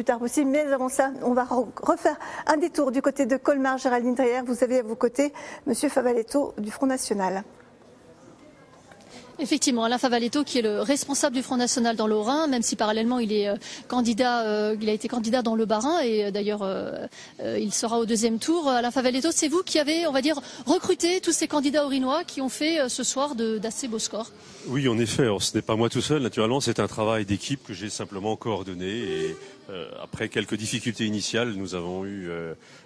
plus tard possible. Mais avant ça, on va refaire un détour du côté de Colmar. Géraldine Dreyer, vous avez à vos côtés Monsieur Favaletto du Front National. Effectivement, Alain Favaletto qui est le responsable du Front National dans le Haut-Rhin, même si parallèlement il est candidat, il a été candidat dans le Bas-Rhin et d'ailleurs il sera au deuxième tour. Alain Favaletto, c'est vous qui avez, on va dire, recruté tous ces candidats haut-rhinois qui ont fait ce soir d'assez beaux scores. Oui, en effet. Alors, ce n'est pas moi tout seul, naturellement, c'est un travail d'équipe que j'ai simplement coordonné et après quelques difficultés initiales, nous avons eu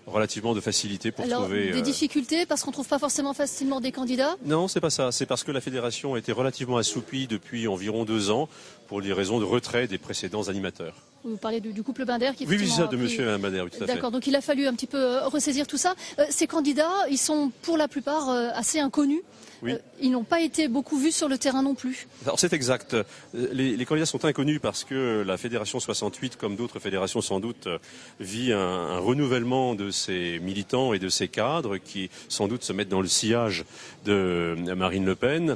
relativement de facilité pour trouver... Des difficultés parce qu'on ne trouve pas forcément facilement des candidats? Non, c'est pas ça. C'est parce que la fédération a été relativement assouplie depuis environ 2 ans pour des raisons de retrait des précédents animateurs. Vous parlez du couple Binder qui Oui, ça, de Monsieur Binder, oui, tout à fait. D'accord, donc il a fallu un petit peu ressaisir tout ça. Ces candidats, ils sont pour la plupart assez inconnus. Oui. Ils n'ont pas été beaucoup vus sur le terrain non plus. Alors c'est exact. Les candidats sont inconnus parce que la Fédération 68, comme d'autres fédérations sans doute, vit un renouvellement de ses militants et de ses cadres qui sans doute se mettent dans le sillage de Marine Le Pen.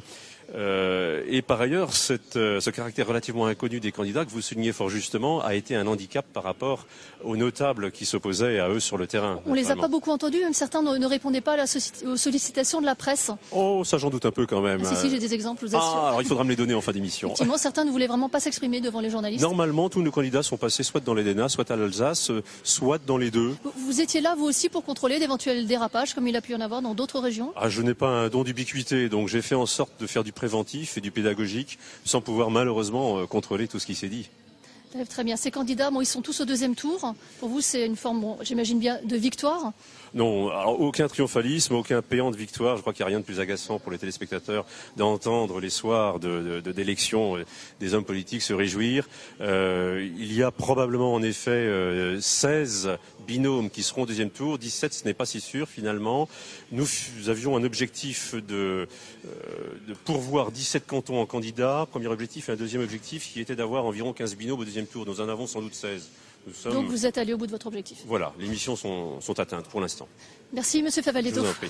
Et par ailleurs, ce caractère relativement inconnu des candidats, que vous soulignez fort justement, a été un handicap par rapport aux notables qui s'opposaient à eux sur le terrain. On les a pas beaucoup entendus, même certains ne répondaient pas aux sollicitations de la presse. Oh, ça j'en doute un peu quand même. Si, j'ai des exemples, je vous assure. Alors il faudra me les donner en fin d'émission. Effectivement, certains ne voulaient vraiment pas s'exprimer devant les journalistes. Normalement, tous nos candidats sont passés soit dans l'Edena, soit à l'Alsace, soit dans les deux. Vous étiez là, vous aussi, pour contrôler d'éventuels dérapages, comme il a pu y en avoir dans d'autres régions? Je n'ai pas un don d'ubiquité, donc j'ai fait en sorte de faire du préventif et du pédagogique, sans pouvoir malheureusement contrôler tout ce qui s'est dit. Très bien. Ces candidats, ils sont tous au deuxième tour. Pour vous, c'est une forme, j'imagine bien, de victoire? Non, alors aucun triomphalisme, aucun péant de victoire. Je crois qu'il n'y a rien de plus agaçant pour les téléspectateurs d'entendre les soirs d'élections des hommes politiques se réjouir. Il y a probablement en effet 16 binômes qui seront au deuxième tour. 17, ce n'est pas si sûr finalement. Nous avions un objectif de pourvoir 17 cantons en candidats. Premier objectif et un deuxième objectif qui était d'avoir environ 15 binômes au deuxième tour. Nous en avons sans doute 16. Donc vous êtes allé au bout de votre objectif. Voilà, les missions sont atteintes pour l'instant. Merci Monsieur Favaletto. Je vous en prie.